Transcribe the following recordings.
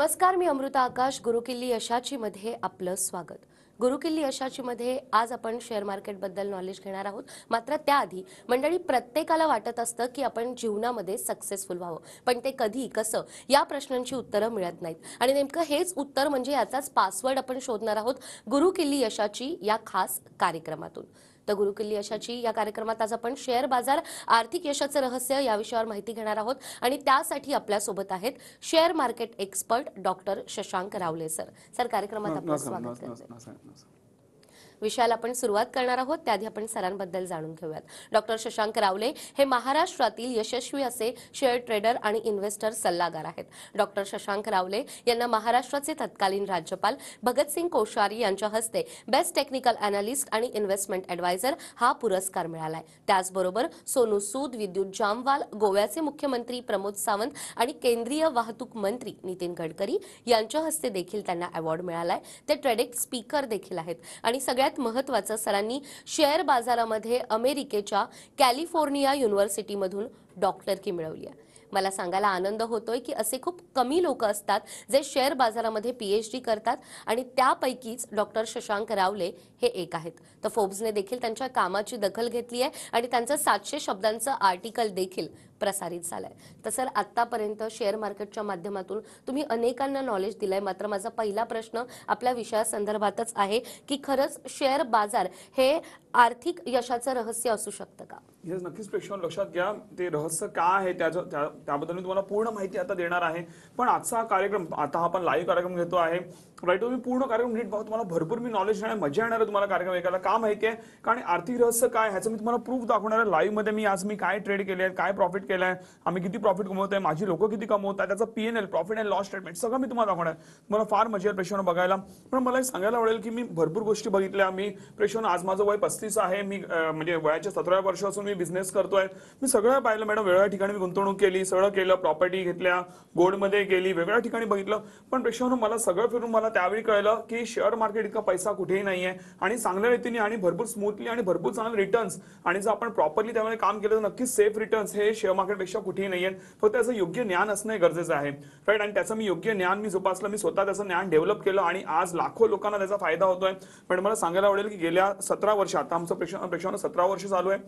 नमस्कार, मी अमृता आकाश. गुरुकिल्ली यशाची मध्ये आपलं स्वागत. गुरुकिल्ली यशाची मध्ये आज आपण शेअर मार्केट बद्दल नॉलेज घेणार आहोत. मात्र त्याआधी मंडळी, प्रत्येकाला वाटत असतं की आपण जीवनामध्ये सक्सेसफुल व्हावं, पण ते कधी कसं या प्रश्नांची उत्तरं मिळत नाहीत. आणि नेमकं हेच उत्तर म्हणजे याचाच पासवर्ड आपण शोधणार आहोत गुरुकिल्ली यशाची या खास कार्यक्रमातून. तर गुरुकिल्ली यशाची या कार्यक्रमात आज आपण शेअर बाजार आर्थिक यशाचं रहस्य या विषयावर माहिती घेणार आहोत. आणि त्यासाठी आपल्यासोबत आहेत share market expert doctor Shashank रावले सर. कार्यक्रमात आपलं स्वागत करते. विषयाला आपण सुरुवात करणार आहोत, त्याआधी आपण सरांबद्दल जाणून घेऊयात. डॉक्टर शशांक रावले हे महाराष्ट्रातील यशस्वी असे शेअर ट्रेडर आणि इन्व्हेस्टर सल्लागार आहेत. डॉक्टर शशांक रावले यांना महाराष्ट्राचे तत्कालीन राज्यपाल भगतसिंग कोश्यारी यांच्या हस्ते बेस्ट टेक्निकल अॅनालिस्ट आणि इन्व्हेस्टमेंट ॲडवायझर हा पुरस्कार मिळालाय. त्याचबरोबर सोनू सूद, विद्युत जामवाल, गोव्याचे मुख्यमंत्री प्रमोद सावंत आणि केंद्रीय वाहतूक मंत्री नितीन गडकरी यांच्या हस्ते देखील त्यांना अवॉर्ड मिळालाय. ते ट्रेडेक्स स्पीकर देखील आहेत. आणि सगळ्यात महत्त्वाचं, सरांनी शेअर बाजारामध्ये अमेरिकेच्या कॅलिफोर्निया युनिव्हर्सिटीमधून डॉक्टरकी मिळवली आहे. मला सांगायला आनंद होतोय की असे खूप कमी लोक असतात जे शेअर बाजारामध्ये PhD करतात आणि त्यापैकीच डॉक्टर शशांक रावले हे एक आहेत. तर फोर्ब्सने देखील त्यांच्या कामाची दखल घेतली आहे आणि त्यांचं 700 शब्दांचं आर्टिकल देखील प्रसारित झालंय. तर सर, आतापर्यंत शेअर मार्केटच्या माध्यमातून तुम्ही अनेकांना नॉलेज दिलंय. मात्र माझा पहिला प्रश्न आपल्या विषयासंदर्भातच आहे की खरंच शेअर बाजार हे आर्थिक यशाचं रहस्य असू शकतं का? येस, नक्कीच प्रेक्षकांनो लक्षात घ्या, ते रहस्य काय आहे त्याबद्दल मी तुम्हाला पूर्ण माहिती आता देणार आहे. पण आजचा कार्यक्रम, आता आपण लाईव्ह कार्यक्रम घेतो आहे, राईट? तुम्ही पूर्ण कार्यक्रम नीट बघा, तुम्हाला भरपूर मी नॉलेज देणार, मजा येणार आहे तुम्हाला कार्यक्रम ऐकायला. का माहिती आहे? कारण आर्थिक रहस्य काय ह्याचं मी तुम्हाला प्रूफ दाखवणार आहे लाईव्ह मध्ये. मी आज काय ट्रेड केले आहे, काय प्रॉफिट केलाय, आम्ही किती प्रॉफिट कमवतोय, माझी लोक किती कमवतात, त्याचा PNL profit and loss statement सगळं मी तुम्हाला दाखवणार आहे. तुम्हाला फार मजा येईल प्रेक्षकांनो बघायला. पण मला सांगायला आवडेल की मी भरपूर गोष्टी बघितल्या. मी प्रेक्षकांनो, आज माझं वय 35 आहे. मी म्हणजे वयाच्या 17व्या वर्षापासून मी बिझनेस करतोय. मी सगळं पाहिलं मॅडम, वेगवेगळ्या ठिकाणी मी गुंतवणूक केली, सगळं केलं, प्रॉपर्टी घेतल्या, गोल्डमध्ये गेली, वेगवेगळ्या ठिकाणी बघितलं. पण प्रेक्षकांनो, मला सगळं फिरून मला त्यावेळी कळलं की शेअर मार्केट इतका पैसा कुठेही नाहीये. आणि चांगल्या रीतीने आणि भरपूर स्मूथली आणि भरपूर चांगले रिटर्न्स आणि जर आपण प्रॉपरली त्यामध्ये काम केलं तर नक्कीच सेफ रिटर्न्स हे शेअर मार्केटपेक्षा कुठेही नाहीये. फक्त त्याचं योग्य ज्ञान असणं गरजेचं आहे, राईट? आणि त्याचं मी योग्य ज्ञान मी जोपासलं, मी स्वतः त्याचं ज्ञान डेव्हलप केलं आणि आज लाखो लोकांना त्याचा फायदा होतोय. पण मला सांगायला आवडेल की गेल्या 17 वर्षात, आता आमचं प्रेक्षकांनो 17 वर्ष चालू आहे,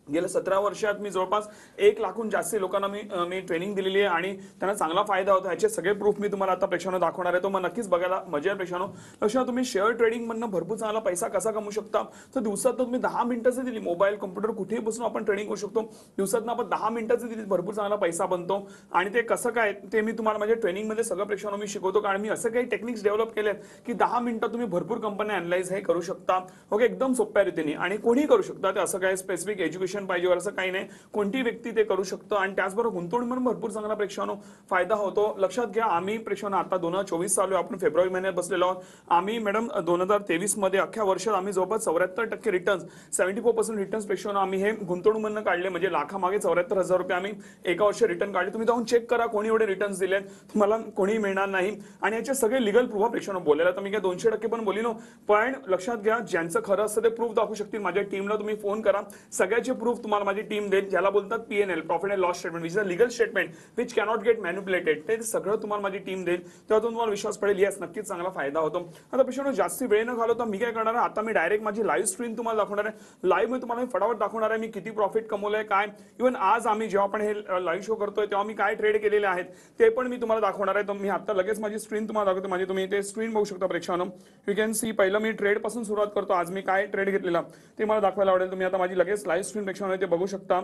गेल्या 17 वर्षात मी जवळपास 1 लाखहून जास्त लोकांना मी ट्रेनिंग दिलेली आहे आणि त्यांना चांगला फायदा होतो. ह्याचे सगळे प्रूफ मी तुम्हाला आता प्रेक्षकांना दाखवणार आहे. तो मग नक्कीच बघायला मजा आहे प्रेक्षकांनो. लक्षात, तुम्ही शेअर ट्रेडिंग मधनं भरपूर चांगला पैसा कसा कमवू शकता. तर दिवसात तुम्ही 10 मिनिटांची दिली, मोबाईल कम्प्युटर कुठेही बसून आपण ट्रेडिंग करू शकतो. दिवसातनं आपण 10 मिनिटांची दिली, भरपूर चांगला पैसा बनतो. आणि ते कसं काय ते मी तुम्हाला माझ्या ट्रेनिंगमध्ये सगळं प्रेक्षकांना मी शिकवतो. कारण मी असं काही टेक्निक्स डेव्हलप केले की 10 मिनिटात तुम्ही भरपूर कंपन्या अॅनलाइज हे करू शकता. ओके, एकदम सोप्या रीतीने आणि कोणीही करू शकता. ते असं काही स्पेसिफिक एज्युकेशन पाहिजे असं काही नाही, कोणती व्यक्ती ते करू शकतो. आणि त्याचबरोबर गुंतवणूक म्हणून भरपूर चांगला प्रेक्षकांनो फायदा होतो. लक्षात घ्या, आम्ही प्रेक्षकांनो आता 2024 चालू आहे, आपण फेब्रुवारी महिन्यात बसलेलो आहोत. आम्ही मॅडम 2023 मध्ये अख्ख्या वर्षात आम्ही जवळपास 74% रिटर्न्स, 74% रिटर्न्स प्रेक्षकांनो आम्ही हे गुंतवणूक म्हणून काढले. म्हणजे लाखामागे 74,000 रुपये आम्ही एका वर्षी रिटर्न काढले. तुम्ही जाऊन चेक करा कोणी एवढे रिटर्न्स दिले, तुम्हाला कोणी मिळणार नाही. आणि याचे सगळे लिगल प्रूफ प्रेक्षकांनो. बोलायला तर मी काय 200% पण बोलिनो, पण लक्षात घ्या, ज्यांचं खरं असतं ते प्रूफ दाखवू शकतील. माझ्या टीमला तुम्ही फोन करा, सगळ्याचे प्रूफ तुम्हाला माझी टीम देईल. ज्याला बोलतात PNL profit and loss statement, which is a legal statement which cannot get manipulated. ते सगळं तुम्हाला माझी टीम देईल, तेव्हा तुम्हाला विश्वास पडेल येस नक्कीच चांगला फायदा होतो. आता प्रेक्षकांनो, जास्ती वेळ न घालवता मी काय करणार आहे, आता मी डायरेक्ट माझी लाईव्ह स्क्रीन तुम्हाला दाखवणार आहे. लाईव्ह मध्ये तुम्हाला फटाफट दाखवणार आहे मी किती प्रॉफिट कमवलंय, काय इव्हन आज आम्ही जेव्हा आपण हे लाईव्ह शो करतोय तेव्हा मी काय ट्रेड केलेले आहेत ते पण मी तुम्हाला दाखवणार आहे. तर मी आता लगेच माझी स्क्रीन तुम्हाला दाखवतो. माझी तुम्ही ते स्क्रीन बघू शकता प्रेक्षकांनो. You can see. पहिलं मी ट्रेड पासून सुरुवात करतो. आज मी काय ट्रेड घेतलेला ते मला दाखवायला आवडेल. तुम्ही आता माझी लगेच लाईव्ह स्क्रीन प्रेक्षकांनो ते बघू शकता.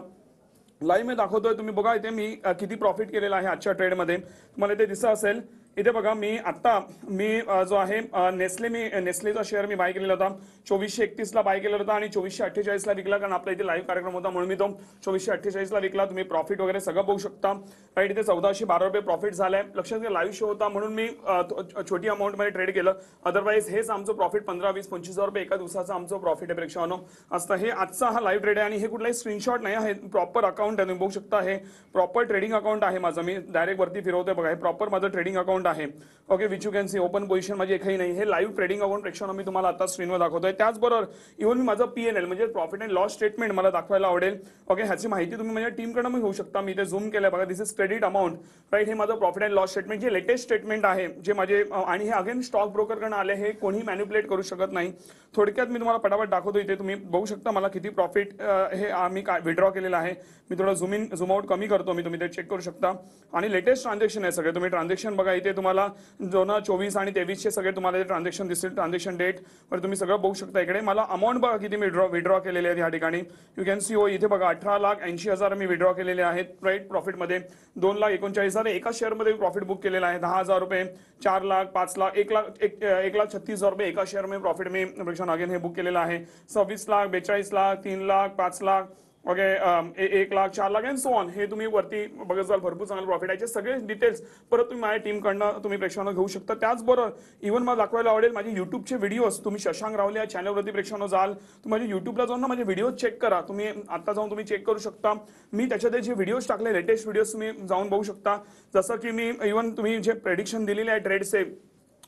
लाईव्ह मी दाखवतोय, तुम्ही बघा इथे मी किती प्रॉफिट केलेला आहे आजच्या ट्रेडमध्ये. तुम्हाला इथे दिसत असेल. इथे बघा, मी आता जो आहे नेस्लेचा शेअर मी बाय केलेला होता. 2431 ला बाय केलेला होता आणि 2448 ला विकला. कारण आपला इथे लाईव्ह कार्यक्रम होता म्हणून मी तो 2448 ला विकला. तुम्ही प्रॉफिट वगैरे सगळं बघू शकता. राईट, इथे 1412 रुपये प्रॉफिट झालाय. लक्षात घ्या, लाईव्ह शो होता म्हणून मी छोटी अमाऊंट मध्ये ट्रेड केलं. अदरवाईज हेच आमचं प्रॉफिट 15, 20, 25,000 रुपये एका दिवसाचं आमचं प्रॉफिट आहे प्रेक्षकांनो. असतं हे आजचा हा लाईव्ह ट्रेड आहे. आणि हे कुठलाही स्क्रीनशॉट नाही आहे, प्रॉपर अकाउंट आहे. तुम्ही बघू शकता हे प्रॉपर ट्रेडिंग अकाउंट आहे माझं. मी डायरेक्ट वरती फिरवतोय बघा, हे प्रॉपर माझं ट्रेडिंग अकाउंट अकाउंट आहे. Okay, which you can see open position माझी एकही नाही. हे लाईव्ह ट्रेडिंग अकाउंट प्रेक्षकांना मी तुम्हाला आता स्क्रीनवर दाखवतोय. त्याचबरोबर इव्हन मी माझं PNL म्हणजे प्रॉफिट अँड लॉस स्टेटमेंट मला दाखवायला आवडेल. ओके, ह्याची माहिती तुम्ही माझ्या टीमकडनं घेऊ शकता. मी ते झूम केलंय बघा. दिस इज क्रेडिट अमाऊंट, राईट. हे माझं प्रॉफिट अँड लॉस स्टेटमेंट जे लेटेस्ट स्टेटमेंट आहे, जे माझे आणि हे अगेन स्टॉक ब्रोकरकडनं आले. हे कोणी मॅन्युप्युलेट करू शकत नाही. थोडक्यात मी तुम्हाला पटापट दाखवतो. इथे तुम्ही बघू शकता मला किती प्रॉफिट हे आम्ही विड्रॉ केलेलं आहे. मी थोडं झूम आउट कमी करतो. मी तुम्ही ते चेक करू शकता. आणि लेटेस्ट ट्रान्झॅक्शन आहे सगळे. तुम्ही ट्रान्झॅक्शन बघा. इथे तुम्हाला 2024 आणि 23चे सगळे तुम्हाला ट्रान्झॅक्शन दिसतील. ट्रान्झॅक्शन डेट वर तुम्ही सगळं बघू शकता. इकडे मला अमाऊंट बघा किती मी विड्रॉ केलेले आहेत या ठिकाणी. यू कॅन सी हो. इथे बघा 18,80,000 मी विड्रॉ केलेले आहेत, राईट. प्रॉफिटमध्ये 2,39,000 एका शेअरमध्ये प्रॉफिट बुक केलेला आहे. 10,000 रुपये, 4 लाख, 5 लाख, 1,36,000 रुपये एका शेअरमध्ये प्रॉफिट मी अगेन हे बुक केलेलं आहे. 26 lakh, 42 lakh, 3 lakh, 5 lakh, okay, 1 lakh, 4 lakh and so on. हे तुम्ही वरती बघत जाल. भरपूर चांगलं प्रॉफिट आहे. सगळे डिटेल्स परत तुम्ही माझ्या टीमकडनं तुम्ही प्रेक्षकांना घेऊ शकता. त्याचबरोबर इव्हन मला दाखवायला आवडेल माझे युट्यूबचे व्हिडिओज. तुम्ही शशांक रावले या चॅनलवरती प्रेक्षकांना जाल, तुम्ही माझ्या युट्यूबला जाऊन ना माझे व्हिडिओ चेक करा. तुम्ही आता जाऊन तुम्ही चेक करू शकता. मी त्याच्यात जे व्हिडिओज टाकले, लेटेस्ट व्हिडिओज तुम्ही जाऊन बघू शकता. जसं की मी इव्हन तुम्ही जे प्रेडिक्शन दिलेले आहे ट्रेडचे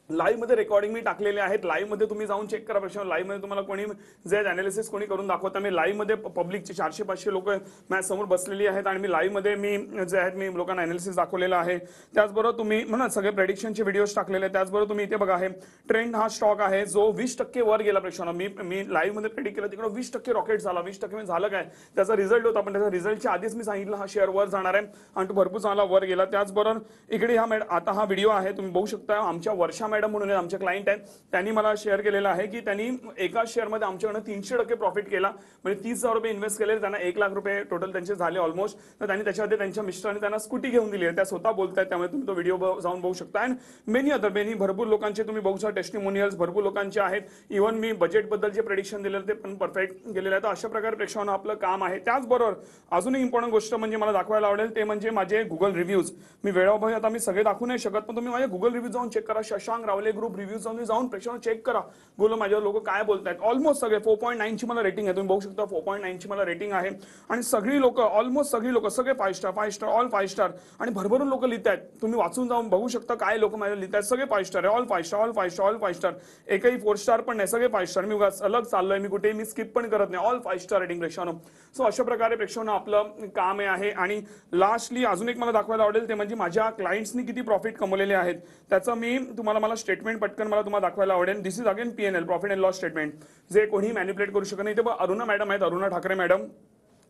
लाईव्ह मध्ये रेकॉर्डिंग मी टाकलेले आहेत. लाईव्ह मध्ये तुम्ही जाऊन चेक करा. प्रश्न लाईव्ह मध्ये तुम्हाला कोणी जे अनालिसिस कोणी करून दाखवता. मी लाईव्ह मध्ये पब्लिकचे 400-500 लोक माझ्या समोर बसलेली आहेत आणि मी लाईव्ह मध्ये मी जे आहेत मी लोकांना अनालिसिस दाखवलेलं आहे. त्याचबरोबर तुम्ही म्हणा सगळे प्रेडिक्शनचे व्हिडिओज टाकलेले आहेत. त्याचबरोबर तुम्ही इथे बघा आहे ट्रेंड हा स्टॉक आहे जो 20% वर गेला. प्रेक्षकांना मी लाईव्ह मध्ये प्रेडिक्ट केलं तिकडे 20% रॉकेट झाला. 20% झालं काय त्याचा रिझल्ट होता, पण त्याचा रिझल्टच्या आधीच मी सांगितलं हा शेअर वर जाणार आहे आणि तो भरपूर चांगला वर गेला. त्याचबरोबर इकडे आता हा व्हिडिओ आहे तुम्ही बघू शकता. आमच्या वर्षा मॅडम म्हणून आमच्या क्लायंट आहेत, त्यांनी मला शेअर केलेलं आहे की त्यांनी एका शेअरमध्ये आमच्याकडनं 300% प्रॉफिट केला. म्हणजे 30,000 रुपये इन्व्हेस्ट केले, त्यांना 1 लाख रुपये टोटल त्यांचे झाले ऑलमोस्ट. तर त्यांनी त्याच्यामध्ये त्यांच्या मिस्टरांनी त्यांना स्कूटी घेऊन दिली आहे. त्या स्वतः बोलतायत, त्यामुळे तुम्ही तो व्हिडिओ जाऊन बघू शकता. अँड मेनी भरपूर लोकांचे तुम्ही बघू शकता टेस्टिमोनियल्स भरपूर लोकांचे आहेत. इव्हन मी बजेटबद्दल जे प्रेडिक्शन दिलेलं ते पण परफेक्ट गेलेलं आहे. तर अशा प्रकारे प्रेक्षकांना आपलं काम आहे. त्याचबरोबर अजून एक इम्पॉर्टंट गोष्ट म्हणजे मला दाखवायला आवडेल ते म्हणजे माझे गुगल रिव्ह्यूज. मी वेळोवेळी आता मी सगळे दाखवू नाही शकत, पण तुम्ही माझे गुगल रिव्ह्यूज जाऊन चेक करा. शशांक रावले ग्रुप रिव्ह्यूज जाऊन प्रेक्षकांना चेक करा. बोलो माझ्यावर लोक काय बोलतायत. ऑलमोस्ट सगळे 4.9 ची मला रेटिंग आहे. तुम्ही बघू शकता 4.9 ची मला रेटिंग आहे. आणि सगळी लोक ऑलमोस्ट सगळी लोक सगळे 5 स्टार ऑल 5 स्टार आणि भरभरून लोक लिहित आहेत. तुम्ही वाचून जाऊन बघू शकता काय लोक माझ्या लिहित आहेत. सगळे 5 स्टार आहे. ऑल 5 स्टार एकही 4 स्टार पण नाही. सगळे 5 स्टार. मी अलग चाललोय, मी कुठेही मी स्किप पण करत नाही. ऑल 5 स्टार रेटिंग प्रेक्षकांना. सो अशा प्रकारे प्रेक्षकांना आपलं काम आहे. आणि लास्टली अजून एक मला दाखवायला आवडेल ते म्हणजे माझ्या क्लायंट्सनी किती प्रॉफिट कमवलेले आहेत त्याचं मी तुम्हाला स्टेटमेंट पटकन मला तुम्हाला दाखवायला आवडेल. This is again PNL profit and loss statement जे कोणी मॅन्युप्युलेट करू शकत नाही. इथे अरुणा मॅडम आहेत, अरुणा ठाकरे मॅडम.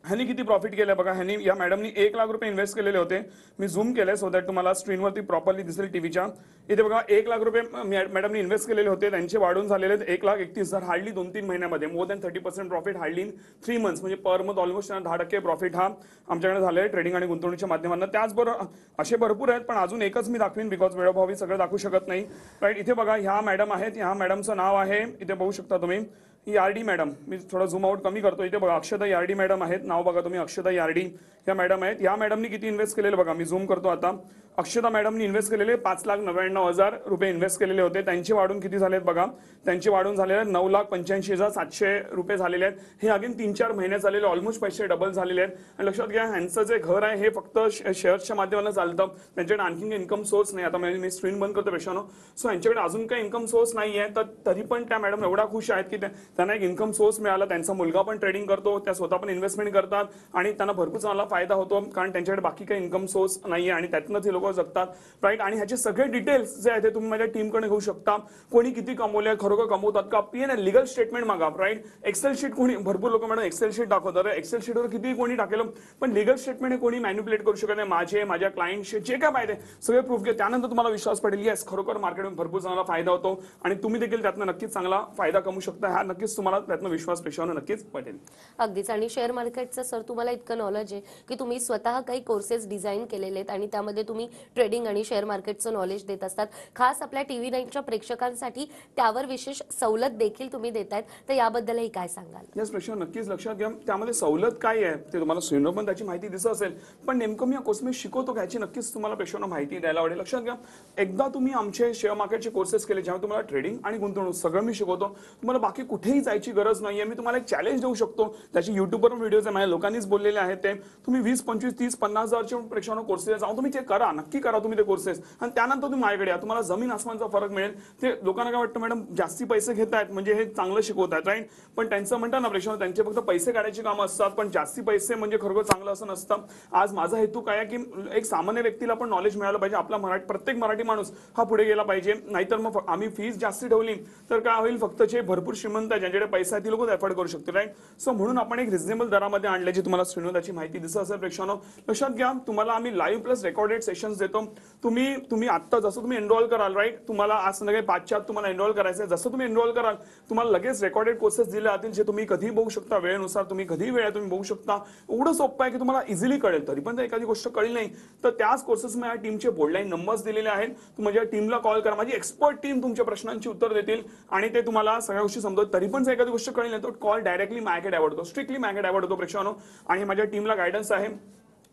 ह्यांनी किती प्रॉफिट केलं बघा. ह्यांनी या मॅडमनी 1 लाख रुपये इन्व्हेस्ट केलेले होते. मी झूम केलंय सो दॅट तुम्हाला स्क्रीनवरती प्रॉपरली दिसेल टीव्हीच्या. इथे बघा 1 लाख रुपये मॅडमनी इन्व्हेस्ट केलेले होते. त्यांचे वाढून झालेले आहेत 1,31,000 हार्डली 2-3 महिन्यामध्ये. More than 30% profit hardly in 3 months. म्हणजे पर मंथ ऑलमोस्ट 10% प्रॉफिट हा आमच्याकडे झालेला आहे ट्रेडिंग आणि गुंतवणुकीच्या माध्यमातून. त्याचबरोबर असे भरपूर आहेत, पण अजून एकच मी दाखवीन बिकॉज वेळोभावी सगळं दाखवू शकत नाही, राईट. इथे बघा ह्या मॅडम आहेत. ह्या मॅडमचं नाव आहे, इथे बघू शकता तुम्ही, यार्डी मॅडम. मी थोडा झूम आउट कमी करतो. इथे बघा अक्षता यार्डी मॅडम आहेत. नाव बघा तुम्ही, अक्षता यार्डी या मॅडम आहेत. या मॅडमनी किती इन्व्हेस्ट केलेलं बघा. मी झूम करतो आता. अक्षता मॅडमनी इन्व्हेस्ट केलेले 5,99,000 रुपये इन्व्हेस्ट केलेले होते. त्यांचे वाढून किती झालेत बघा. त्यांचे वाढून झालेले 9,85,700 रुपये झालेले आहेत. हे अगेन 3-4 महिने झालेले ऑलमोस्ट पैसे डबल झालेले आहेत. आणि लक्षात घ्या ह्यांचं जे घर आहे हे फक्त शेअर्सच्या माध्यमाने चालतं. त्यांच्याकडे आणखी इन्कम सोर्स नाही. आता मी स्क्रीन बंद करतो पेशानो. सो यांच्याकडे अजून काही इन्कम सोर्स नाही आहे. तर तरी पण त्या मॅडम एवढा खुश आहेत की त्यांना एक इन्कम सोर्स मिळाला. त्यांचा मुलगा पण ट्रेडिंग करतो, त्या स्वतः पण इन्व्हेस्टमेंट करतात आणि त्यांना भरपूर चांगला फायदा होतो कारण त्यांच्याकडे बाकी काही इन्कम सोर्स नाहीये आणि त्यातनं ते लोक जगतात, राईट. आणि ह्याचे सगळे डिटेल्स जे आहेत ते तुम्ही माझ्या टीमकडे घेऊ शकता. कोणी किती कमवले, खरोखर कमवतात का, PNL लिगल स्टेटमेंट मागा, राईट. एक्सेल शीट कोणी भरपूर लोक मॅडम एक्सेल शीट दाखवतात. एक्सेल शीटवर किती कोणी टाकेल, पण लिगल स्टेटमेंट हे कोणी मॅन्युप्युलेट करू शकत नाही. माझ्या क्लायंटचे जे काय फायदे सगळे प्रूफ घे, त्यानंतर तुम्हाला विश्वास पडेल येस खरोखर मार्केटमध्ये भरपूर चांगला फायदा होतो आणि तुम्ही देखील त्यातनं नक्कीच चांगला फायदा कमवू शकता. हा नक्कीच तुम्हाला त्यातनं विश्वास पेशावं नक्कीच पटेल. अगदीच. आणि शेअर मार्केटचं सर तुम्हाला इतकं नॉलेज आहे की तुम्ही स्वतः काही कोर्सेस डिझाईन केलेले आहेत आणि त्यामध्ये तुम्ही ट्रेडिंग आणि शेअर मार्केटचं नॉलेज देत असतात. खास आपल्या TV9च्या प्रेक्षकांसाठी त्यावर विशेष सवलत देखील तुम्ही देतायत, तर याबद्दलही काय सांगाल? येस प्रेक्षक नक्कीच लक्षात घ्या. त्यामध्ये सवलत काय आहे ते तुम्हाला स्क्रीनवर पण त्याची माहिती दिसत असेल, पण नेमकं मी या कोर्स मध्ये शिकवतो का याची नक्कीच तुम्हाला प्रेक्षकांना माहिती द्यायला आवडेल. लक्षात घ्या एकदा तुम्ही आमचे शेअर मार्केटचे कोर्सेस केले ज्यामुळे तुम्हाला ट्रेडिंग आणि गुंतवणूक सगळं मी शिकवतो. तुम्हाला बाकी कुठेही जायची गरज नाहीये. मी तुम्हाला एक चॅलेंज देऊ शकतो. त्याची युट्यूबवर व्हिडिओज आहे, माझ्या लोकांनीच बोललेले आहेत. ते तुम्ही 20, 25, 30, 50 हजारचे प्रेक्षकांना कोर्सेस जाऊन तुम्ही चेक करा. नक्की करा तुम्ही ते कोर्सेस आणि त्यानंतर तुम्ही माझ्याकडे या. तुम्हाला जमीन आसमानचा फरक मिळेल. ते लोकांना काय वाटतं मॅडम जास्ती पैसे घेत आहेत म्हणजे हे चांगलं शिकवत आहेत राईट, पण त्यांचं म्हणतात ना प्रेक्षक त्यांचे फक्त पैसे काढायची कामं असतात, पण जास्ती पैसे म्हणजे खरोखर चांगलं असं नसतं. आज माझा हेतू काय आहे की एक सामान्य व्यक्तीला पण नॉलेज मिळालं पाहिजे. आपला प्रत्येक मराठी माणूस हा पुढे गेला पाहिजे. नाहीतर मग आम्ही फीस जास्ती ठेवली तर काय होईल, फक्त जे भरपूर श्रीमंत आहे ज्यांच्याकडे पैसा आहे ती लोक अफोर्ड करू शकतील राईट. सो म्हणून आपण एक रिझनेबल दरामध्ये आणल्याची तुम्हाला श्रीनू त्याची माहिती दिसत असेल प्रेक्षकांनो. लक्षात घ्या, तुम्हाला आम्ही लाईव्ह प्लस रेकॉर्डेड सेशन्स देतो. तुम्ही आता जसं तुम्ही एनरोल कराल राईट, तुम्हाला आज संध्याकाळी 5च्या आत तुम्हाला एनरोल करायचं आहे. जसं तुम्ही एनरोल कराल तुम्हाला लगेच रेकॉर्डेड कोर्सेस दिले जातील जे तुम्ही कधी बघू शकता, वेळेनुसार तुम्ही कधी वेळ तुम्ही बघू शकता. एवढं सोपं आहे की तुम्हाला इझिली कळेल. तरी पण जर एखादी गोष्ट कळली नाही तर त्याच कोर्सेस माझ्या टीमचे बोर्डलाईन नंबर्स दिलेले आहेत. तुम्ही माझ्या टीमला कॉल करा, माझी एक्सपर्ट टीम तुमच्या प्रश्नांची उत्तर देतील आणि ते तुम्हाला सगळ्या गोष्टी समजतात. तरी पण जर एखादी गोष्ट कळली नाही तर कॉल डायरेक्टली माझ्याकडे आवडतो, स्ट्रिक्टली माझ्याकडे आवडतो प्रेक्षकांनो. आणि माझ्या टीमला गायडन्स आहे,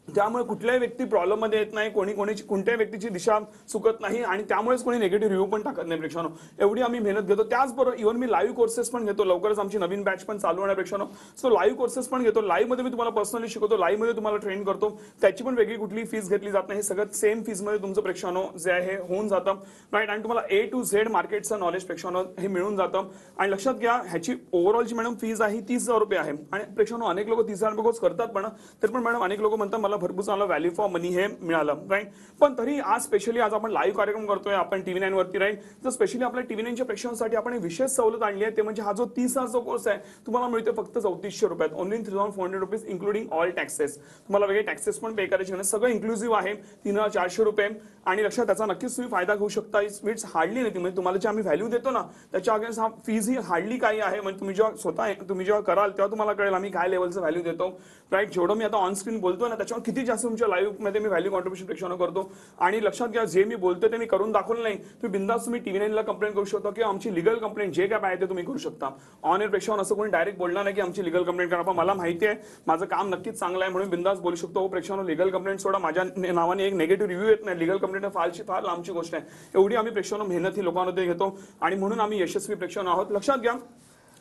त्यामुळे कुठल्याही व्यक्ती प्रॉब्लेम मध्ये येत नाही, कोणत्याही व्यक्तीची दिशा चुकत नाही आणि त्यामुळेच कोणी निगेटिव्ह रिव्ह्यू पण टाकत नाही प्रेक्षकांनो. एवढी आम्ही मेहनत घेतो. त्याचबरोबर इव्हन मी लाईव्ह कोर्सेस पण घेतो. लवकरच आमची नवीन बॅच पण चालू होणार प्रेक्षकांनो. सो लाईव्ह कोर्सेस पण घेतो. लाईव्ह मध्ये मी तुम्हाला पर्सनली शिकवतो, लाईव्ह मध्ये तुम्हाला ट्रेन करतो. त्याची पण वेगळी कुठली फीस घेतली जात नाही. हे सगळं सेम फीस मध्ये तुमचं प्रेक्षकांनो जे आहे होऊन जातं राईट. आणि तुम्हाला A to Z मार्केटचं नॉलेज प्रेक्षकांनो हे मिळून जातं. आणि लक्षात घ्या, ह्याची ओव्हरऑलची मॅडम फीस आहे 30,000 रुपये आहे. आणि प्रेक्षकांनो अनेक लोक 30,000 रुपये कोर्स करतात, पण तरी पण मॅडम अनेक लोक म्हणतात मला भरपूर चांगला व्हॅल्यू फॉर मनी हे मिळालं राईट. पण तरी आज स्पेशली आज आपण लाईव्ह कार्यक्रम करतोय आपण TV9 वरती राईट. तर स्पेशली आपल्या TV9च्या प्रेक्षकांसाठी आपण एक विशेष सवलत आणली आहे. ते म्हणजे हा जो 30,000चा कोर्स आहे तुम्हाला मिळतो फक्त 3400 रुपयात, only 3,400 rupees including all taxes. तुम्हाला वेगळे टॅक्सेस पण पे करायचे नाही, सगळं इन्क्लुझिव्ह आहे 3,400 रुपये. आणि लक्षात त्याचा नक्कीच तुम्ही फायदा घेऊ शकता. इट्स हार्डली नाही, म्हणजे तुम्हाला जे आम्ही व्हॅल्यू देतो ना त्याच्या अगेन्स्ट हा फीज ही हार्डली काही आहे. म्हणजे तुम्ही जेव्हा कराल तेव्हा तुम्हाला कळेल आम्ही काय लेवलचं व्हॅल्यू देतो राईट. जेवढं मी आता ऑन स्क्रीन बोलतो ना त्याच्यावर किती जास्त तुमच्या लाईव्ह मध्ये मी व्हॅल्यू कॉन्ट्रीब्युशन प्रेक्षकांना करतो. आणि लक्षात घ्या, जे मी बोलतो ते मी करून दाखवलं नाही. तुम्ही बिंदास तुम्ही TV9 ला कंप्लेंट करू शकता किंवा आमची लिगल कंप्लेंट जे काय आहे ते तुम्ही करू शकता. ऑन एअर प्रेक्षकांना असं कोणी डायरेक्ट बोलणार नाही की आमची लिगल कंप्लेंट करा. पण मला माहिती आहे माझं काम नक्कीच चांगलं आहे म्हणून बिंदास बोलू शकतो. प्रेक्षकांना लिगल कंप्लेंट सोडा, माझ्या नावाने एक निगेटिव्ह रिव्ह्यू येत नाही. लिगल कंप्लेंट फार लांबची गोष्ट आहे. एवढी आम्ही प्रेक्षकांना मेहनत ही लोकांमध्ये घेतो आणि म्हणून आम्ही यशस्वी प्रेक्षक आहोत. लक्षात घ्या,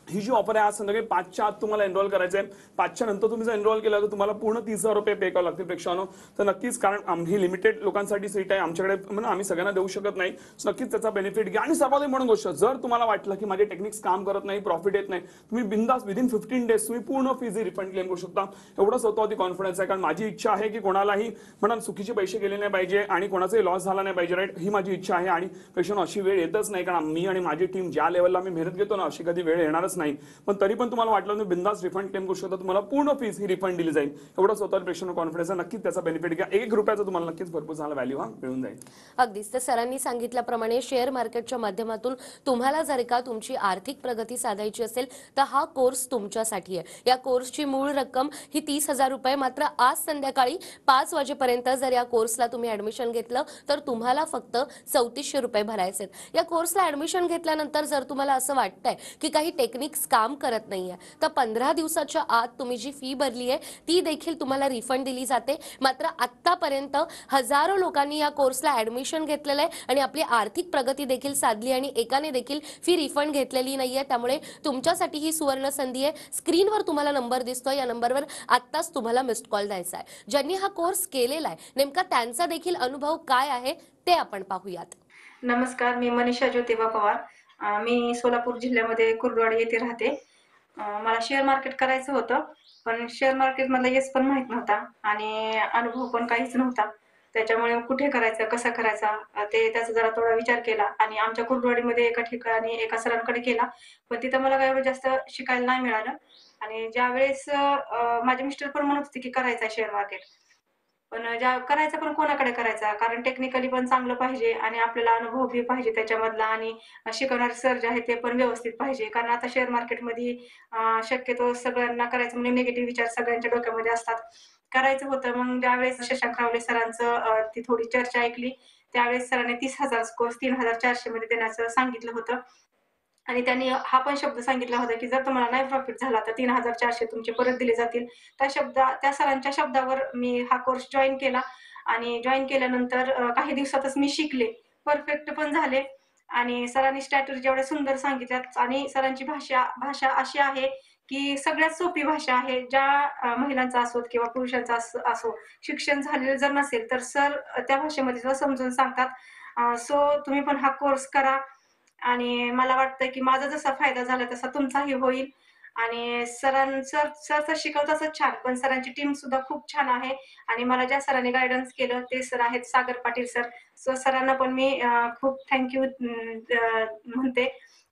ही जी ऑफर आहे आज संध्याकाळी 5च्या आत तुम्हाला एनरोल करायचं आहे. 5च्या नंतर तुम्ही जर एनरोल केलं तर तुम्हाला पूर्ण 30,000 रुपये पे करावं लागतील प्रेक्षकांनो. तर नक्कीच, कारण आम्ही लिमिटेड लोकांसाठी सीट आहे आमच्याकडे, म्हणजे आम्ही सगळ्यांना देऊ शकत नाही. नक्कीच त्याचा बेनिफिट घ्या. आणि सर्वात म्हणून गोष्ट, जर तुम्हाला वाटलं की माझे टेक्निक्स काम करत नाही, प्रॉफिट येत नाही, तुम्ही बिंदास विदिन 15 डेज तुम्ही पूर्ण फीज रिफंड क्लेम करू शकता. एवढं स्वतःवरती कॉन्फिडन्स आहे, कारण माझी इच्छा आहे की कोणालाही म्हणा चुकीचे पैसे गेले नाही पाहिजे आणि कोणाचाही लॉस झाला नाही पाहिजे राईट. ही माझी इच्छा आहे. आणि प्रेक्षकांनो अशी वेळ येतच नाही, कारण मी आणि माझी टीम ज्या लेवलला आम्ही मेहनत घेतो ना अशी कधी वेळ येणारच नाही. पण तरी पण तुम्हाला वाटलं तुम्ही बिंदास रिफंड क्लेम करू शकता. तुम्हाला पूर्ण फीस ही रिफंड दिली जाईल. एवढा स्वतःवर प्रेक्षकांना कॉन्फिडन्स आहे. नक्कीच त्याचा बेनिफिट घ्या. 1 रुपयाचा तुम्हाला नक्कीच भरपूर चांगला व्हॅल्यू हा मिळून जाईल. अगदीच. तर सरांनी सांगितल्याप्रमाणे शेअर मार्केटच्या माध्यमातून तुम्हाला जर का तुमची आर्थिक प्रगती साधायची असेल तर हा कोर्स तुमच्यासाठी आहे. या कोर्सची मूळ रक्कम ही 30,000 रुपये. मात्र आज संध्याकाळी 5 वाजेपर्यंत जर या कोर्सला तुम्ही ऍडमिशन घेतलं तर तुम्हाला फक्त 3400 रुपये भरायचे. या कोर्सला ऍडमिशन घेतल्यानंतर जर तुम्हाला असं वाटतंय की काही टेक्निक्स काम करत नाहीये तर 15 दिवसाच्या आत तुम्ही जी फी भरली आहे ती देखील तुम्हाला रिफंड दिली जाते. मात्र आतापर्यंत हजारो लोकांनी या कोर्सला ऍडमिशन घेतलेलं आहे आणि आपली आर्थिक प्रगती देखील साधली आणि एकाने देखील फी रिफंड घेतलेली नाहीये. त्यामुळे तुमच्यासाठी ही सुवर्ण संधी आहे. स्क्रीनवर तुम्हाला नंबर दिसतोय, या नंबरवर आत्ताच तुम्हाला मिस्ड कॉल द्यायचा आहे. ज्यांनी हा कोर्स केलेला आहे नेमका त्यांचा देखील अनुभव काय आहे ते आपण पाहूयात. नमस्कार, मी मनीषा ज्योतिबा पवार. मी सोलापूर जिल्ह्यामध्ये कुर्डवाडी येथे राहते. मला शेअर मार्केट करायचं होतं, पण शेअर मार्केटमधला येस पण माहीत नव्हता आणि अनुभव पण काहीच नव्हता. त्याच्यामुळे कुठे करायचं, कसा करायचा त्याचा जरा थोडा विचार केला आणि आमच्या कुर्डवाडीमध्ये एका ठिकाणी एका सरांकडे केला. पण तिथं मला काही एवढं जास्त शिकायला नाही मिळालं. आणि ज्यावेळेस माझे मिस्टर पण म्हणत होते की करायचं आहे शेअर मार्केट, पण करायचा पण कोणाकडे करायचा, कारण टेक्निकली पण चांगलं पाहिजे आणि आपल्याला अनुभव बी पाहिजे त्याच्यामधला आणि शिकवणारे सर जे आहे ते पण व्यवस्थित पाहिजे. कारण आता शेअर मार्केटमध्ये शक्यतो सगळ्यांना करायचं म्हणजे निगेटिव्ह विचार सगळ्यांच्या डोक्यामध्ये असतात. करायचं होतं, मग ज्यावेळेस शशांक रावले सरांचं ती थोडी चर्चा ऐकली त्यावेळेस सरांनी 30,000 कोर्स 3,400 मध्ये देण्याचं सांगितलं होतं. आणि त्यांनी हा पण शब्द सांगितला होता की जर तुम्हाला नाही प्रॉफिट झाला तर 3,400 तुमचे परत दिले जातील. त्या सरांच्या शब्दावर मी हा कोर्स जॉईन केला आणि जॉईन केल्यानंतर काही दिवसातच मी शिकले, परफेक्ट पण झाले. आणि सरांनी स्ट्रॅटेजी एवढ्या सुंदर सांगितल्यात आणि सरांची भाषा अशी आहे की सगळ्यात सोपी भाषा आहे. ज्या महिलांचा असो किंवा पुरुषांचा असो, शिक्षण झालेलं जर नसेल, तर सर त्या भाषेमध्ये सुद्धा समजून सांगतात. सो तुम्ही पण हा कोर्स करा आणि मला वाटतं की माझा जसा फायदा झाला तसा तुमचाही होईल. आणि सर तर शिकवतातच छान, पण सरांची टीम सुद्धा खूप छान आहे आणि मला ज्या सरांनी गाईडन्स केलं ते सर आहेत सागर पाटील सर. सो सरांना पण मी खूप थँक यू म्हणते.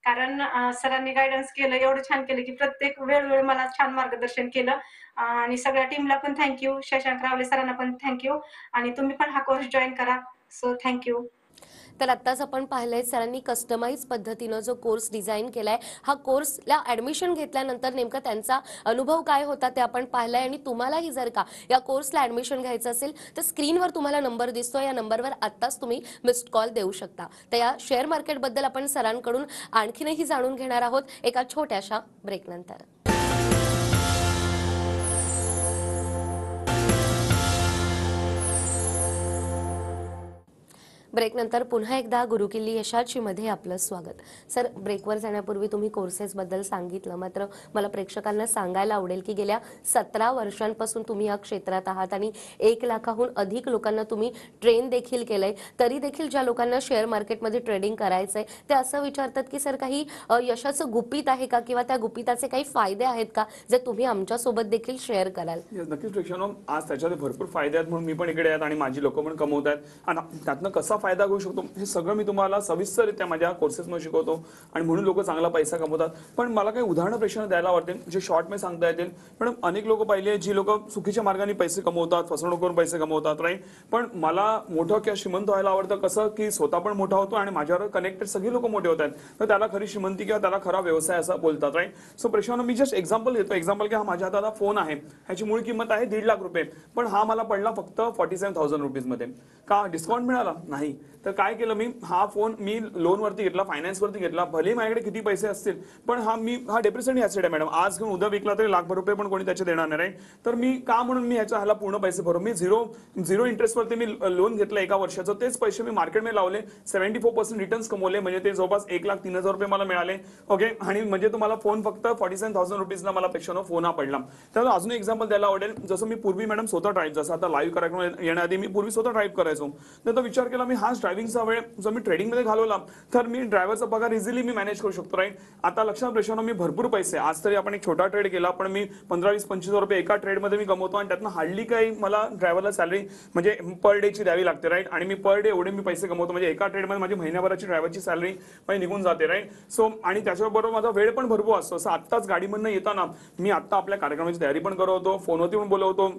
कारण सरांनी गाईडन्स केलं, एवढं छान केलं की प्रत्येक वेळोवेळी मला छान मार्गदर्शन केलं. आणि सगळ्या टीमला पण थँक यू. शशांक रावले सरांना पण थँक यू आणि तुम्ही पण हा कोर्स जॉइन करा. So thank you. तर आत्ताच आपण पाहिलंय सरांनी कस्टमाइज पद्धतीनं जो कोर्स डिझाईन केलाय, हा कोर्सला ऍडमिशन घेतल्यानंतर नेमका त्यांचा अनुभव काय होता ते आपण पाहिलंय. आणि तुम्हालाही जर का या कोर्सला ऍडमिशन घ्यायचं असेल तर स्क्रीनवर तुम्हाला नंबर दिसतोय, या नंबरवर आत्ताच तुम्ही मिस्ड कॉल देऊ शकता. तर या शेअर मार्केटबद्दल आपण सरांकडून आणखीनही जाणून घेणार आहोत एका छोट्याशा ब्रेकनंतर. ब्रेकनंतर पुन्हा एकदा गुरुकिल्ली यशाची मध्ये आपलं स्वागत. सर, ब्रेकवर जाण्यापूर्वी तुम्ही कोर्सेसबद्दल सांगितलं, मात्र मला प्रेक्षकांना सांगायला आवडेल की गेल्या 17 वर्षांपासून तुम्ही या क्षेत्रात आहात आणि 1 लाखाहून अधिक लोकांना तुम्ही ट्रेन देखील केलंय. तरी देखील ज्या लोकांना शेअर मार्केटमध्ये ट्रेडिंग करायचंय ते असं विचारतात की सर, काही यशाचं गुपित आहे का, किंवा त्या गुपिताचे काही फायदे आहेत का जे तुम्ही आमच्यासोबत देखील शेअर कराल? नक्कीच प्रेक्षकांनो, आज त्याच्यात भरपूर फायदे आहेत म्हणून मी पण इकडे आहेत आणि माझी लोक पण कमवत आहेत आणि त्यातनं कसा फायदा घेऊ शकतो हे सगळं मी तुम्हाला सविस्तररित्या माझ्या कोर्सेसमध्ये शिकवतो आणि म्हणून लोक चांगला पैसा कमवतात. पण मला काही उदाहरणं प्रेक्षकांना द्यायला आवडतील जे शॉर्ट मध्ये सांगता येतील. पण अनेक लोक पाहिले जी लोक चुकीच्या मार्गाने पैसे कमवतात, फसवणूक करून पैसे कमवतात, राईट. पण मला मोठं किंवा श्रीमंत व्हायला आवडतं. कसं की स्वतः पण मोठा होतो आणि माझ्यावर कनेक्टेड सगळी लोक मोठे होत आहेत, तर त्याला खरी श्रीमंती किंवा त्याला खरा व्यवसाय असं बोलतात, राईट. सो प्रेक्षकांनो, मी जस्ट एक्झाम्पल देतो. एक्झाम्पल की हा माझ्या हातात फोन आहे, ह्याची मूळ किंमत आहे 1.5 लाख रुपये, पण हा मला पडला फक्त 47,000 रुपीज मध्ये. का? डिस्काउंट मिळाला नाही. तर काय केलं मी, हा फोन मी लोन वरती घेतला, फायनान्स वरती घेतला. भले माझ्याकडे किती पैसे असतील, पण हा डेप्रिसिएटिंग ऍसेट आहे मॅडम. आज घेऊन उद्या विकला तरी लाखभर रुपये पण कोणी त्याचे देणार नाही. तर मी का म्हणून मी ह्याला पूर्ण पैसे भरू. मी झिरो इंटरेस्ट वरती मी लोन घेतलं 1 वर्षाचं. तेच पैसे मी मार्केटमध्ये लावले, 74% रिटर्न्स कमवले, म्हणजे ते जवळपास 1,03,000 रुपये मला मिळाले. ओके. आणि म्हणजे तुम्हाला फोन फक्त 47,000 रुपीजला मला पेक्षा फोन हा पडला. तर अजून एक्झाम्पल द्यायला आवडेल. जसं मी पूर्वी मॅडम स्वतः ड्राईव्ह, जसं आता लाईव्ह कार्यक्रम येण्याआधी मी पूर्वी स्वतः ड्राईव्ह करायचो. तर विचार केला मी, हाच ड्रायव्हिंगचा वेळ जर मी ट्रेडिंगमध्ये घालवला तर मी ड्रायव्हरचा पगार इझिली मी मॅनेज करू शकतो, राईट. आता लक्षात प्रेक्षकांनो, मी भरपूर पैसे, आज तरी आपण एक छोटा ट्रेड केला, पण मी 15-20-25 रुपये एका ट्रेडमध्ये मी कमवतो आणि त्यातनं हार्डली काही मला ड्रायव्हरला सॅलरी म्हणजे पर डेची द्यावी लागते, राईट. आणि मी पर डे एवढे मी पैसे कमवतो, म्हणजे एका ट्रेडमध्ये माझी महिन्याभराची ड्रायव्हरची सॅलरी निघून जाते, राईट. सो आणि त्याच्याबरोबर माझा वेळ पण भरपूर असतो. असं आत्ताच गाडीमधनं येताना मी आत्ता आपल्या कार्यक्रमाची तयारी पण करवतो, फोनवरती पण बोलवतो,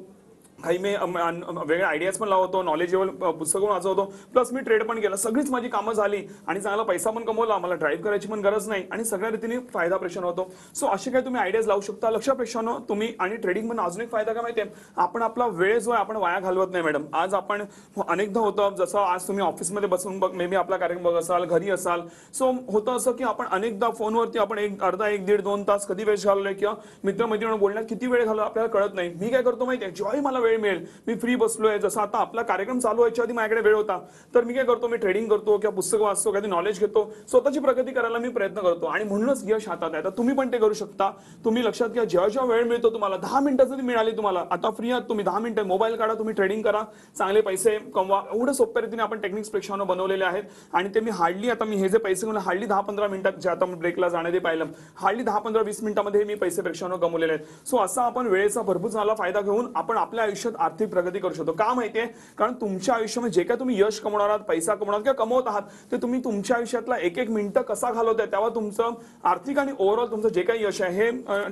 काही मी वेगळ्या आयडियाज पण लावतो, नॉलेजेबल पुस्तकं वाचवतो, प्लस मी ट्रेड पण केला. सगळीच माझी कामं झाली आणि चांगला पैसा पण कमवला. मला ड्राईव्ह करायची पण गरज नाही आणि सगळ्या रीतीने फायदा प्रेक्षण होतो. सो असे काही तुम्ही आयडियाज लावू शकता. लक्ष प्रेक्षानं तुम्ही. आणि ट्रेडिंग मध्ये अजून एक फायदा काय माहितीये, आपण आपला वेळ जो आहे आपण वाया घालवत नाही मॅडम. आज आपण अनेकदा होतं, जसं आज तुम्ही ऑफिसमध्ये बसून मे बी आपला कार्यक्रम बघत असाल, घरी असाल. सो होतं असं की आपण अनेकदा फोनवरती आपण अर्धा 1-1.5-2 तास कधी वेळ घालवलाय किंवा मित्रमैत्रिणी बोलण्यात किती वेळ घालवला आपल्याला कळत नाही. मी काय करतो माहितीये, जेव्हाही मला वेळ मिळेल, मी फ्री बसलोय, जसं आता आपला कार्यक्रम चालू व्हायच्या आधी माझ्याकडे वेळ होता, तर मी काय करतो, मी ट्रेडिंग करतो किंवा पुस्तक वाचतो, काही नॉलेज घेतो, स्वतःची प्रगती करायला मी प्रयत्न करतो आणि म्हणूनच यश हातात आहे. तर तुम्ही पण ते करू शकता. तुम्ही लक्षात घ्या, जेव्हा जेव्हा वेळ मिळतो तुम्हाला, 10 मिनिटं जरी मिळाली तुम्हाला, आता फ्री आहात तुम्ही, 10 मिनिटं मोबाईल काढा, तुम्ही ट्रेडिंग करा, चांगले पैसे कमवा. एवढं सोप्या रीतीने आपण टेक्निक्स प्रेक्षकांना बनवलेले आहेत आणि ते मी हार्डली, आता मी हे जे पैसे कमवले हार्डली 10-15 मिनिटात, जे आता ब्रेकला जाण्याआधी पाहिलं, हार्डली 10-15-20 मिनिटांमध्ये मी पैसे प्रेक्षकांना कमवलेले आहेत. सो असा आपण वेळेचा भरपूर चांगला फायदा घेऊन आपण आपल्या आयुष्यात आर्थिक प्रगती करू शकतो. का माहितीये, कारण तुमच्या आयुष्यामध्ये जे काय तुम्ही यश कमवणार आहात, पैसा कमवणार किंवा कमवत आहात, ते तुम्ही तुमच्या आयुष्यातला एक मिनिटं कसा घालवताय त्यावर तुमचं आर्थिक आणि ओव्हरऑल तुमचं जे काही यश आहे हे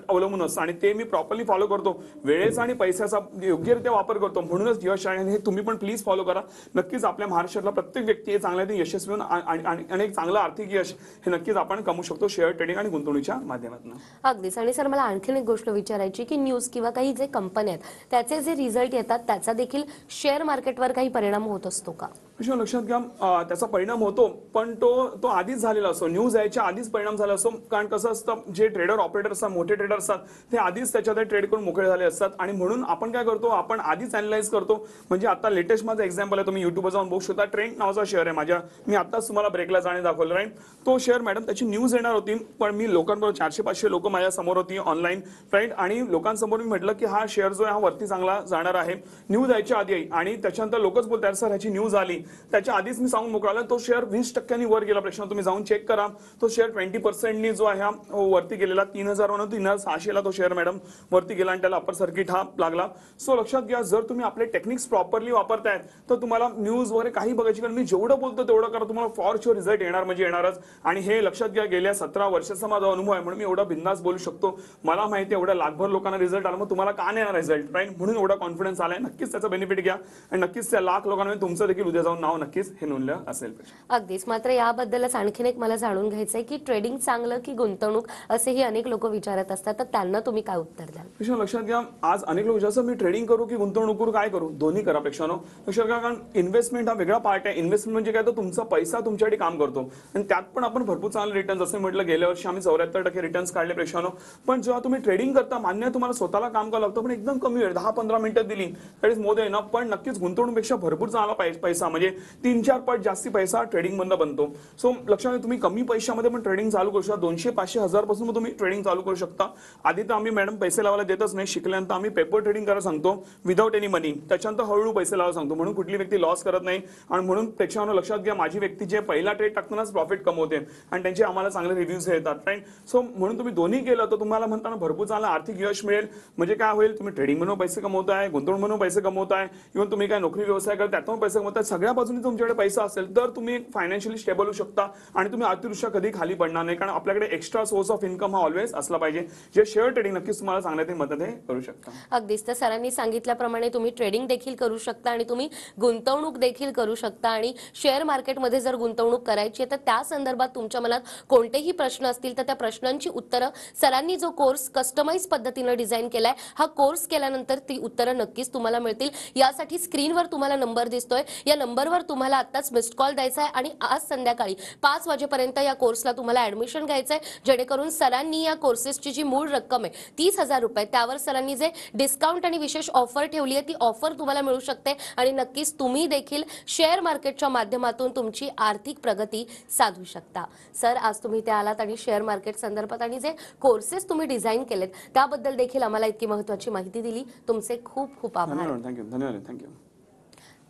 अवलंबून असतं. आणि ते मी प्रॉपरली फॉलो करतो, वेळेचा आणि पैशाचा योग्यरित्या वापर करतो, म्हणूनच यश आहे. आणि हे तुम्ही पण प्लीज फॉलो करा. नक्कीच आपल्या महाराष्ट्रातला प्रत्येक व्यक्ती हे चांगल्या यशस्वी आणि एक चांगलं आर्थिक यश हे नक्कीच आपण कमवू शकतो शेअर ट्रेडिंग आणि गुंतवणुकीच्या माध्यमातून. अगदीच. आणि सर, मला आणखीन एक गोष्ट विचारायची की न्यूज किंवा काही जे कंपन्या आहेत त्याचे जे रिझल्ट येतात त्याचा देखील शेअर मार्केटवर काही परिणाम होत असतो का? विषय लक्षात घ्या, त्याचा परिणाम होतो, पण तो आधीच झालेला असतो, न्यूज यायच्या आधीच परिणाम झाला असतो. कारण कसं असतं, जे ट्रेडर ऑपरेटर असतात, मोठे ट्रेडर असतात, ते आधीच त्याच्यात ट्रेड करून मोकळे झाले असतात. आणि म्हणून आपण काय करतो, आपण आधीच अॅनलाइज करतो. म्हणजे आता लेटेस्ट माझं एक्झाम्पल आहे, तुम्ही युट्यूबवर जाऊन बघू शकता. ट्रेंड नावाचा शेअर आहे मी आताच तुम्हाला ब्रेकला जाणे दाखवलं, राईट. तो शेअर मॅडम त्याची न्यूज येणार होती, पण मी लोकांबरोबर 400-500 लोक माझ्या समोर होती ऑनलाईन, राईट. आणि लोकांसमोर मी म्हटलं की हा शेअर जो आहे हा वरती चांगला जाणार आहे, न्यूज यायच्या आधी. आणि त्याच्यानंतर लोकच बोलतात सर ह्याची न्यूज आली, त्याच्या आधीच मी सांगून मोकळाला. तो शेअर 20% वर गेला. प्रेक्षण तुम्ही जाऊन चेक करा, तो शेअर 20% जो आहे वरती गेलेला. 3000 म्हणून 3600 तो शेअर मॅडम वरती गेला आणि त्याला अपर सर्किट हा लागला. सो लक्षात घ्या, जर तुम्ही आपले टेक्निक्स प्रॉपरली वापरतायत तर तुम्हाला न्यूज वगैरे काही बघायची, कारण मी जेवढं बोलतो तेवढं करा, तुम्हाला फॉर शुअर रिझल्ट येणार म्हणजे येणारच. आणि हे लक्षात घ्या, गेल्या 17 वर्षाचा माझा अनुभव आहे, म्हणून मी एवढा बिंदास बोलू शकतो. मला माहिती आहे एवढ्या लाखभर लोकांना रिझल्ट आला, मग तुम्हाला का नाही येणार रिझल्ट, राईट. म्हणून एवढा कॉन्फिडन्स आलाय. नक्कीच त्याचा बेनिफिट घ्या आणि नक्कीच त्या लाख लोकांना तुमचं देखील उद्या जाऊन नाव नक्कीच हे नोंदलं असेल. अगदीच. मात्र याबद्दलच आणखीन एक मला जाणून घ्यायचंय की ट्रेडिंग चांगलं की गुंतवणूक, असेही अनेक लोक विचारत असतात, तर त्यांना तुम्ही काय उत्तर द्याल? पेक्षा लक्षात घ्या, आज अनेक लोक विचारतात मी ट्रेडिंग करू की गुंतवणूक करू, काय करू? दोन्ही करा पेक्षानो. लक्षात घ्या, कारण इन्व्हेस्टमेंट हा वेगळा पार्ट आहे. इन्व्हेस्टमेंट म्हणजे काय, तर तुमचा पैसा तुमच्यासाठी काम करतो आणि त्यात पण आपण भरपूर चांगले रिटर्न्स, असं म्हटलं गेल्या वर्षी आम्ही 74% रिटर्न्स काढले पेक्षानो. पण जेव्हा तुम्ही ट्रेडिंग करता, मान्य तुम्हाला स्वतःला काम करावं लागतं, पण एकदम कमी वेळ, 10-15 मिनिटं दिली that is more than enough. पण नक्कीच गुंतवणुकीपेक्षा भरपूर चांगला पैसा, म्हणजे 3-4 पट जास्ती पैसा ट्रेडिंग मधून बनतो. सो लक्षात घ्या, तुम्ही कमी पैशामध्ये पण ट्रेडिंग चालू करू शकता. 200-500-1000 पासून तुम्ही ट्रेडिंग चालू करू शकता. आधी तर आम्ही मॅडम पैसे लावायला देतच नाही, शिकल्यानंतर आम्ही पेपर ट्रेडिंग करायला सांगतो विदाउट एनी मनी. त्याच्यानंतर हळूहळू पैसे लावायला सांगतो, म्हणून कुठली व्यक्ती लॉस करत नाही. आणि म्हणून प्रेक्षकांनो लक्षात घ्या, माझी व्यक्ती जे पहिला ट्रेड टाकतानाच प्रॉफिट कमवते आणि त्यांचे आम्हाला चांगले रिव्ह्यूज येतात, राईट. सो म्हणून तुम्ही दोन्ही केलं तर तुम्हाला म्हणताना भरपूर चांगला आर्थिक यश मिळेल. म्हणजे काय होईल, तुम्ही ट्रेडिंग म्हणून पैसे कमवताय, गुंतवणूक म्हणून पैसे कमवताय, इव्हन तुम्ही काय नोकरी व्यवसाय करता त्यातून पैसे कमवताय, सगळ्या बाजूने तुमच्याकडे पैसा असेल तर तुम्ही फायनान्शियली स्टेबल होऊ शकता आणि तुम्ही आर्थिकदृष्ट्या कधी खाली पडणार नाही. कारण आपल्याकडे एक्स्ट्रा सोर्स ऑफ इन्कम हा ऑलवेज असला पाहिजे, जे शेअर ट्रेडिंग नक्कीच तुम्हाला चांगल्या मदत करू शकता. अगदीच. तर सरांनी सांगितल्याप्रमाणे तुम्ही ट्रेडिंग देखील करू शकता आणि तुम्ही गुंतवणूक देखील करू शकता. आणि शेअर मार्केटमध्ये जर गुंतवणूक करायची आहे तर त्या संदर्भात तुमच्या मनात कोणतेही प्रश्न असतील तर त्या प्रश्नांची उत्तरं सरांनी जो कोर्स कस्टमाइज पद्धतीने डिझाईन केलाय, हा कोर्स केल्यानंतर ती उत्तरं नक्कीच तुम्हाला मिळतील. यासाठी स्क्रीनवर तुम्हाला नंबर दिसतोय, या नंबरवर तुम्हाला आत्ताच मिस्ड कॉल द्यायचा आहे आणि आज संध्याकाळी 5 वाजेपर्यंत या कोर्सला तुम्हाला ऍडमिशन घ्यायचंय, जेणेकरून सरांनी या कोर्सेसची जी मूळ रक्कम आहे 30,000 रुपये, त्यावर सरांनी जे डिस्काउंट आणि विशेष ऑफर ठेवली आहे ती ऑफर तुम्हाला मिळू शकते आणि नक्कीच तुम्ही देखील शेअर मार्केटच्या माध्यमातून तुमची आर्थिक प्रगती साधू शकता. सर, आज तुम्ही इथे आलात आणि शेअर मार्केट संदर्भात आणि जे कोर्सेस तुम्ही डिझाईन केलेत त्याबद्दल देखील आम्हाला इतकी महत्त्वाची माहिती दिली. तुमचे खूप खूप आभार. धन्यवाद.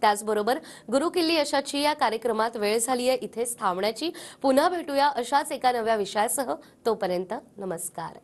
त्याचबरोबर गुरु किल्ली यशाची या कार्यक्रमात वेळ झाली आहे इथेच थांबण्याची. पुन्हा भेटूया अशाच एका नव्या विषयासह. तोपर्यंत नमस्कार.